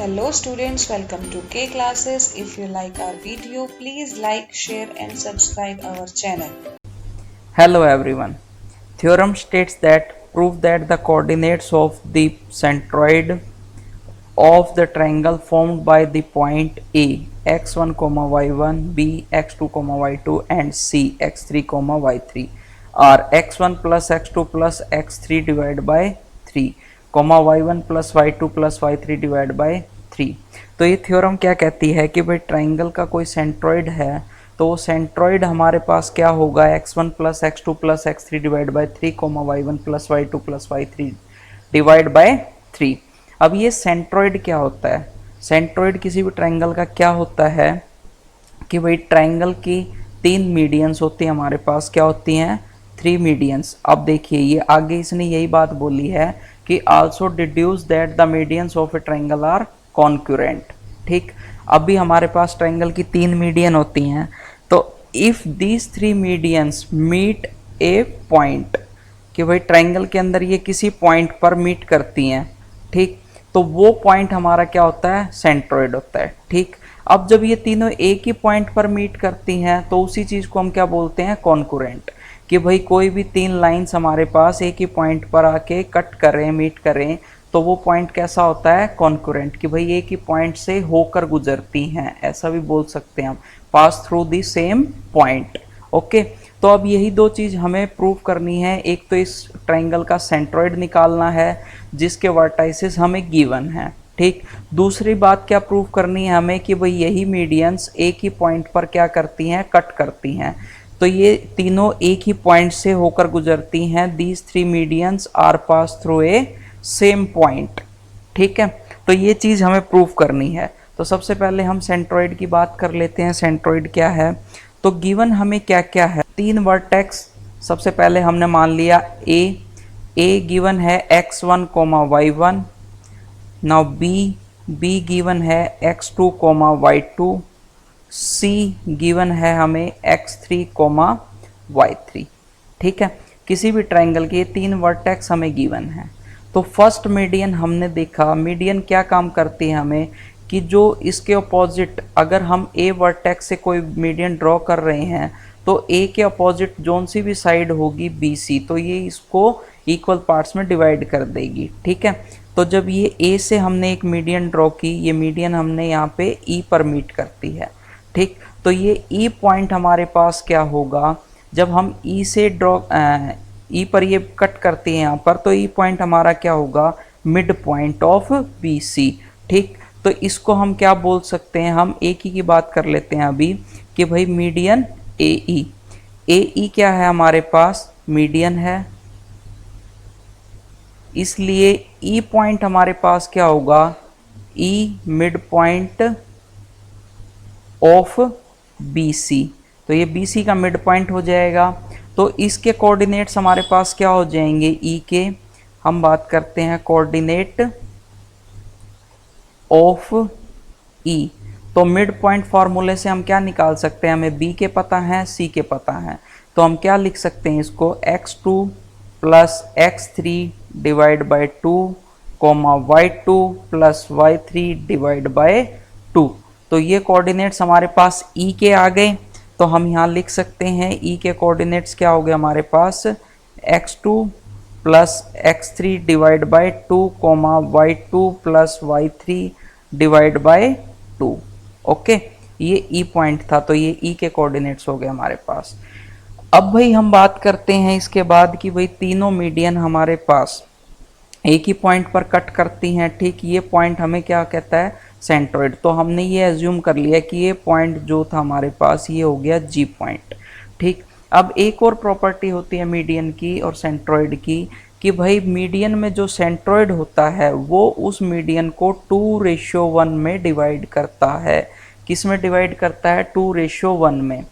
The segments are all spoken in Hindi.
Hello students, welcome to K classes. If you like our video, please like, share and subscribe our channel. Hello everyone. Theorem states that prove that the coordinates of the centroid of the triangle formed by the point A x1, y1, b x2, y2 and c x3, y3 are x1 plus x2 plus x3 divided by 3, y1 plus y2 plus y3 divided by 3। तो ये थ्योरम क्या कहती है कि भाई ट्राइंगल का कोई सेंट्रॉइड है तो वो सेंट्रॉइड हमारे पास क्या होगा x1 plus x2 plus x3 divide by 3, y1 plus y2 plus y3 divide by 3। अब ये सेंट्रॉइड क्या होता है? सेंट्रॉइड किसी भी ट्राइंगल का क्या होता है कि भाई ट्राइंगल की 3 मीडियंस होती हैं हमारे पास, क्या होती हैं? 3 मीडियंस। अब देखिए ये आगे इसने यही बात बोली है कि also deduce that the medians of a triangle are concurrent. ठीक, अभी हमारे पास ट्राइंगल की 3 मीडियन होती हैं, तो if these 3 medians meet a point, कि भाई ट्राइंगल के अंदर ये किसी पॉइंट पर मीट करती हैं, ठीक, तो वो पॉइंट हमारा क्या होता है? सेंट्रोइड होता है। ठीक, अब जब ये तीनों एक ही पॉइंट पर मीट करती हैं तो उसी चीज़ को हम क्या बोलते हैं? कॉन्करेंट। कि भाई कोई भी 3 लाइंस हमारे पास एक ही पॉइंट पर आके कट करें, मीट करें, तो वो पॉइंट कैसा होता है? कॉन्करेंट। कि भाई एक ही पॉइंट से होकर गुजरती हैं, ऐसा भी बोल सकते हैं हम, pass through the same point. Okay, तो अब यही दो चीज़ हमें प्रूव करनी है। एक तो इस ट्राइंगल का सेंट्रॉइड निकालना है जिसके वर्टाइसेस हमें गिवन है। ठीक, दूसरी बात क्या प्रूव करनी है हमें कि भाई यही मीडियंस एक ही पॉइंट पर क्या करती हैं? कट करती हैं। तो ये तीनों एक ही पॉइंट से होकर गुजरती हैं। These 3 medians are pass through a same point. ठीक है, तो ये चीज़ हमें प्रूव करनी है। तो सबसे पहले हम सेंट्रॉइड की बात कर लेते हैं। सेंट्रॉइड क्या है? तो गिवन हमें क्या क्या है? 3 वर्टेक्स। सबसे पहले हमने मान लिया ए गिवन है x1, y1। Now be given है x2, y2। सी गिवन है हमें x3, y3। ठीक है, किसी भी ट्राइंगल के ये 3 वर्टेक्स हमें गिवन है। तो फर्स्ट मीडियन हमने देखा, मीडियन क्या काम करती है हमें कि जो इसके अपोजिट, अगर हम ए वर्टेक्स से कोई मीडियन ड्रॉ कर रहे हैं तो ए के अपोजिट जोन सी भी साइड होगी बी सी, तो ये इसको इक्वल पार्ट्स में डिवाइड कर देगी। ठीक है, तो जब ये ए से हमने एक मीडियन ड्रॉ की, ये मीडियन हमने यहाँ पे ई पर मीट करती है। ठीक, तो ये ई पॉइंट हमारे पास क्या होगा? जब हम ई से ड्रॉ ई पर ये कट करते हैं यहाँ पर, तो ई पॉइंट हमारा क्या होगा? Mid point of B C. ठीक, तो इसको हम क्या बोल सकते हैं? हम एक ही की बात कर लेते हैं अभी कि भाई मीडियन ए ई क्या है हमारे पास? मीडियन है, इसलिए ई पॉइंट हमारे पास क्या होगा? E mid point of B C. तो ये बी सी का मिड पॉइंट हो जाएगा। तो इसके कोऑर्डिनेट्स हमारे पास क्या हो जाएंगे? ई के हम बात करते हैं कोऑर्डिनेट ऑफ ई। तो मिड पॉइंट फार्मूले से हम क्या निकाल सकते हैं? हमें बी के पता है, सी के पता है, तो हम क्या लिख सकते हैं इसको? x2 plus x3 divide by 2, y2 plus y3 divide by 2। तो ये कोऑर्डिनेट्स हमारे पास ई के आ गए। तो हम यहाँ लिख सकते हैं ई के कोऑर्डिनेट्स क्या हो गए हमारे पास? x2 plus x3 divide by 2, y2 plus y3 divide by 2। Okay, ये ई पॉइंट था, तो ये ई के कोऑर्डिनेट्स हो गए हमारे पास। अब भाई हम बात करते हैं इसके बाद कि भाई तीनों मीडियन हमारे पास एक ही पॉइंट पर कट करती हैं। ठीक, ये पॉइंट हमें क्या कहता है? सेंट्रॉइड। तो हमने ये एज्यूम कर लिया कि ये पॉइंट जो था हमारे पास ये हो गया जी पॉइंट। ठीक, अब एक और प्रॉपर्टी होती है मीडियन की और सेंट्रॉइड की कि भाई मीडियन में जो सेंट्रॉइड होता है वो उस मीडियन को 2:1 में डिवाइड करता है। किस में डिवाइड करता है? 2:1 में।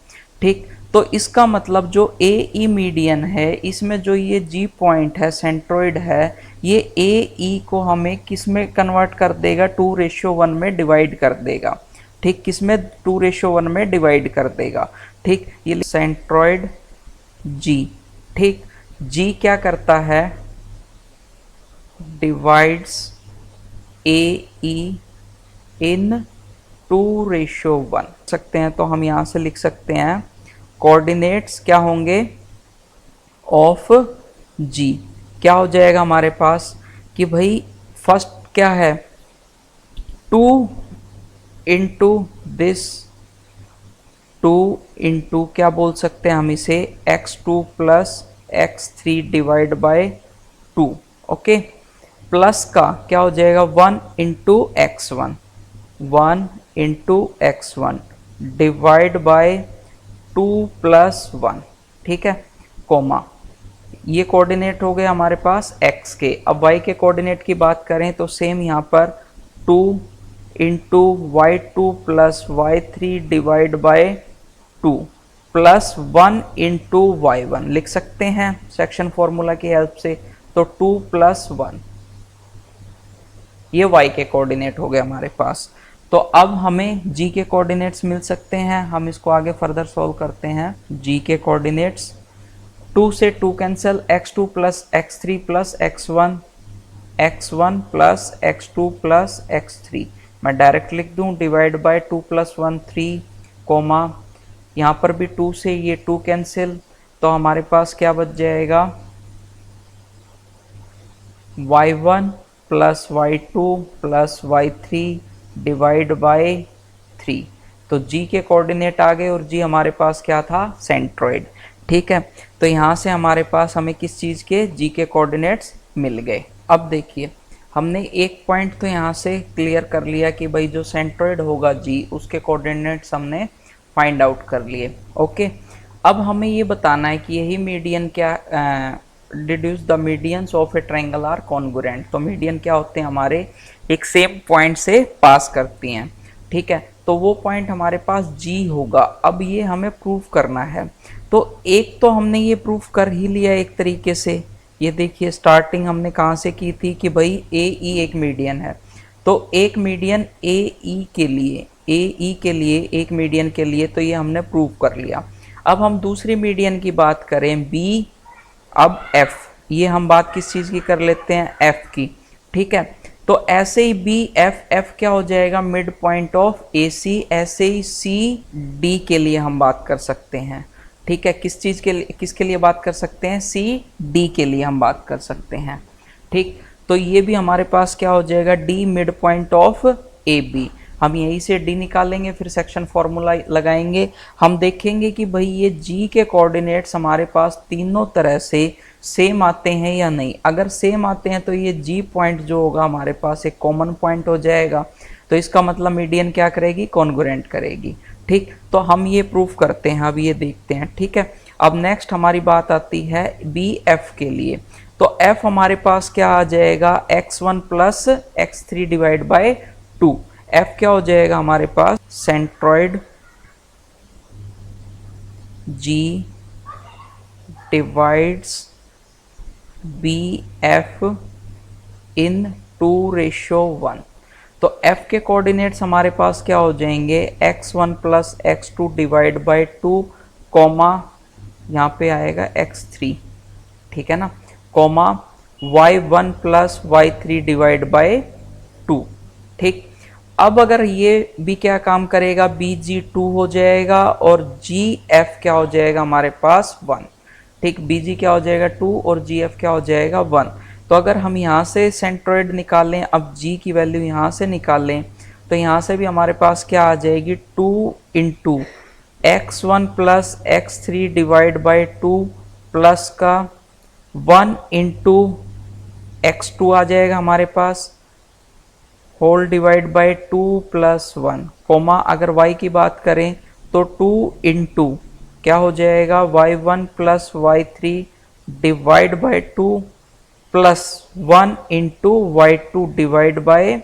ठीक, तो इसका मतलब जो ए ई मीडियन है इसमें जो ये जी पॉइंट है, सेंट्रॉइड है, ये ए ई को हमें किस में कन्वर्ट कर देगा? 2:1 में डिवाइड कर देगा। ठीक, किस में? 2:1 में डिवाइड कर देगा। ठीक, ये सेंट्रॉइड जी। ठीक, जी क्या करता है? डिवाइड्स ए ई इन 2:1 सकते हैं। तो हम यहाँ से लिख सकते हैं कोऑर्डिनेट्स क्या होंगे ऑफ जी। क्या हो जाएगा हमारे पास कि भाई फर्स्ट क्या है 2 इंटू दिस 2 इंटू क्या बोल सकते हैं हम इसे x2 plus x3 divide by 2। Okay, plus का क्या हो जाएगा 1 into x1 1 into x1 divide by 2 plus 1। ठीक है, कोमा ये कोऑर्डिनेट हो गए हमारे पास x के। अब y के कोऑर्डिनेट की बात करें तो सेम यहाँ पर 2 into y2 plus y3 divide by 2 plus 1 into y1 लिख सकते हैं सेक्शन फॉर्मूला की हेल्प से। तो 2 प्लस 1 ये y के कोऑर्डिनेट हो गए हमारे पास। तो अब हमें g के कोऑर्डिनेट्स मिल सकते हैं। हम इसको आगे फर्दर सॉल्व करते हैं। g के कोऑर्डिनेट्स 2 से 2 cancel, x2 plus x3 plus x1 x1 plus x2 plus x3 मैं डायरेक्ट लिख दूं डिवाइड बाय 2 प्लस 1 3 कोमा यहाँ पर भी 2 से ये 2 कैंसिल, तो हमारे पास क्या बच जाएगा y1 plus y2 plus y3 divide by 3। तो g के कोऑर्डिनेट आ गए और g हमारे पास क्या था सेंट्रॉइड। ठीक है, तो यहाँ से हमारे पास हमें किस चीज़ के g के कोऑर्डिनेट्स मिल गए। अब देखिए हमने एक पॉइंट तो यहाँ से क्लियर कर लिया कि भाई जो सेंट्रॉइड होगा g उसके कोऑर्डिनेट्स हमने फाइंड आउट कर लिए। ओके, अब हमें ये बताना है कि यही मीडियन क्या deduce the medians of a triangle are congruent. तो मीडियन क्या होते हैं हमारे एक सेम पॉइंट से पास करती हैं। ठीक है, तो वो पॉइंट हमारे पास g होगा। अब ये हमें प्रूफ करना है। तो एक तो हमने ये प्रूफ कर ही लिया एक तरीके से। ये देखिए स्टार्टिंग हमने कहाँ से की थी कि भाई ए ई एक मीडियन है। तो एक मीडियन ए ई के लिए एक मीडियन के लिए तो ये हमने प्रूव कर लिया। अब हम दूसरी मीडियन की बात करें बी, अब एफ, ये हम बात किस चीज़ की कर लेते हैं एफ की। ठीक है, तो ऐसे ही बी एफ एफ क्या हो जाएगा मिड पॉइंट ऑफ ए सी। ऐसे ही सी डी के लिए हम बात कर सकते हैं। ठीक है, किस चीज़ के लिए किसके लिए बात कर सकते हैं सी डी के लिए हम बात कर सकते हैं। ठीक, तो ये भी हमारे पास क्या हो जाएगा D mid point of A B. हम यहीं से डी निकालेंगे, फिर सेक्शन फॉर्मूला लगाएंगे। हम देखेंगे कि भाई ये जी के कोऑर्डिनेट्स हमारे पास तीनों तरह से सेम आते हैं या नहीं। अगर सेम आते हैं तो ये जी पॉइंट जो होगा हमारे पास एक कॉमन पॉइंट हो जाएगा। तो इसका मतलब मीडियन क्या करेगी कॉन्ग्रुएंट करेगी। ठीक, तो हम ये प्रूफ करते हैं, अब ये देखते हैं। ठीक है, अब नेक्स्ट हमारी बात आती है बी एफ के लिए। तो एफ हमारे पास क्या आ जाएगा x1 plus x3 divide by 2। F क्या हो जाएगा हमारे पास सेंट्रॉइड जी डिवाइड्स बी एफ इन 2:1। तो f के कोऑर्डिनेट्स हमारे पास क्या हो जाएंगे x1 plus x2 divide by 2 comma यहाँ पे आएगा x3। ठीक है ना, comma y1 plus y3 divide by 2। ठीक, अब अगर ये भी क्या काम करेगा bg2 हो जाएगा और gf क्या हो जाएगा हमारे पास 1। ठीक, bg क्या हो जाएगा 2 और gf क्या हो जाएगा 1। तो अगर हम यहाँ से सेंट्रॉइड निकालें, अब g की वैल्यू यहाँ से निकालें तो यहाँ से भी हमारे पास क्या आ जाएगी 2 into x1 plus x3 divide by 2 plus का 1 इंटू x2 आ जाएगा हमारे पास whole divide by 2 plus 1 comma अगर y की बात करें तो 2 इंटू क्या हो जाएगा y1 plus y3 divide by 2 plus 1 into y2 divide by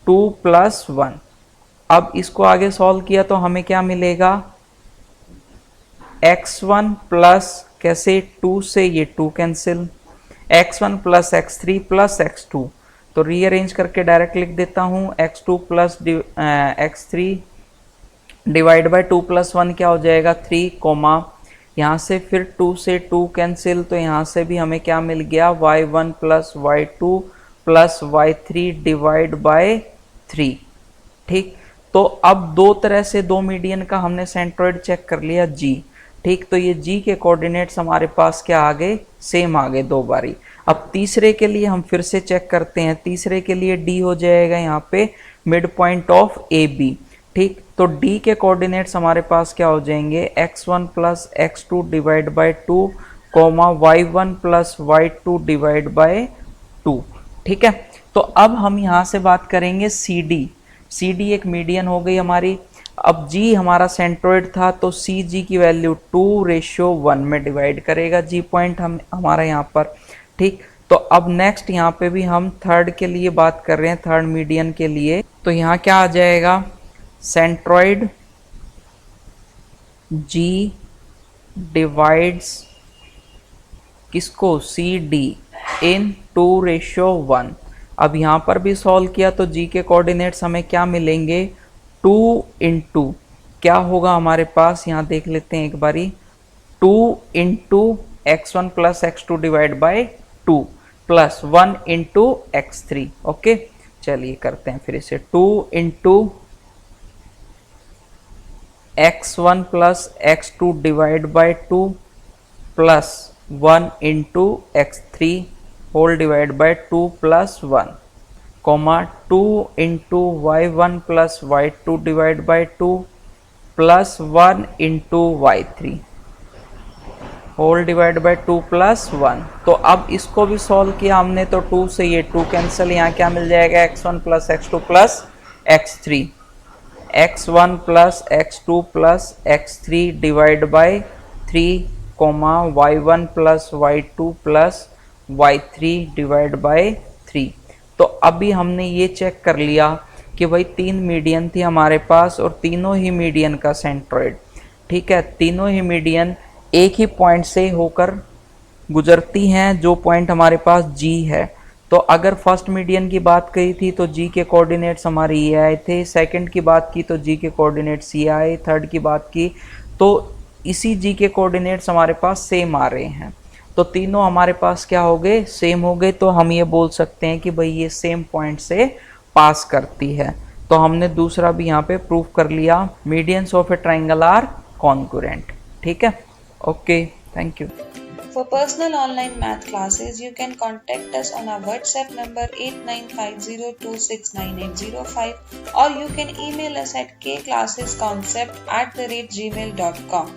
2 plus 1। अब इसको आगे सॉल्व किया तो हमें क्या मिलेगा x1 प्लस कैसे 2 से ये 2 cancel, x1 plus x3 plus x2 तो रीअरेंज करके डायरेक्ट लिख देता हूँ x2 plus x3 divide by 2 plus 1 क्या हो जाएगा 3 कोमा यहाँ से फिर 2 से 2 कैंसिल तो यहाँ से भी हमें क्या मिल गया y1 plus y2 plus y3 divide by 3। ठीक, तो अब दो तरह से दो मीडियन का हमने सेंट्रोइड चेक कर लिया जी। ठीक, तो ये जी के कोऑर्डिनेट्स हमारे पास क्या आ गए, सेम आ गए दो बारी। अब तीसरे के लिए हम फिर से चेक करते हैं। तीसरे के लिए डी हो जाएगा यहाँ पे mid point of A B. ठीक, तो डी के कोऑर्डिनेट्स हमारे पास क्या हो जाएंगे, x1 plus x2 divide by 2 comma y1 plus y2 divide by 2। ठीक है, तो अब हम यहाँ से बात करेंगे सी डी। सी डी एक मीडियन हो गई हमारी। अब जी हमारा सेंट्रोइड था, तो सी जी की वैल्यू 2:1 में डिवाइड करेगा जी पॉइंट हमारा यहाँ पर। ठीक, तो अब नेक्स्ट यहाँ पे भी हम थर्ड के लिए बात कर रहे हैं, थर्ड मीडियन के लिए। तो यहाँ क्या आ जाएगा, सेंट्रोइड जी डिवाइड्स किसको, सी डी इन 2:1। अब यहाँ पर भी सॉल्व किया तो जी के कोऑर्डिनेट्स हमें क्या मिलेंगे, 2 इंटू क्या होगा हमारे पास, यहाँ देख लेते हैं एक बारी, 2 into x1 plus x2 divide by 2 plus 1 into x3। Okay, चलिए करते हैं फिर इसे, 2 into x1 plus x2 divide by 2 plus 1 into x3 whole divide by 2 plus 1 comma 2 into y1 plus y2 divide by 2 plus 1 into y3 whole divide by 2 plus 1। तो अब इसको भी सॉल्व किया हमने, तो 2 से ये 2 कैंसिल, यहाँ क्या मिल जाएगा, x1 plus x2 plus x3, x1 plus x2 plus x3 divide by 3 comma y1 plus y2 plus y3 divide by 3। तो अभी हमने ये चेक कर लिया कि भाई तीन मीडियन थी हमारे पास और तीनों ही मीडियन का सेंट्रोइड। ठीक है, तीनों ही मीडियन एक ही पॉइंट से होकर गुजरती हैं, जो पॉइंट हमारे पास जी है। तो अगर फर्स्ट मीडियन की बात करी थी तो जी के कोऑर्डिनेट्स हमारे ये आए थे, सेकंड की बात की तो जी के कोऑर्डिनेट्स ये आए, थर्ड की बात की तो इसी जी के कोऑर्डिनेट्स हमारे पास सेम आ रहे हैं। तो तीनों हमारे पास क्या हो गए, सेम हो गए। तो हम ये बोल सकते हैं कि भाई ये सेम पॉइंट से पास करती है। तो हमने दूसरा भी यहाँ पे प्रूव कर लिया, medians of a triangle are concurrent. ठीक है, okay, thank you. For personal online math classes, you can contact us on our WhatsApp number 8950269805 or you can email us at kclassesconcept@gmail.com.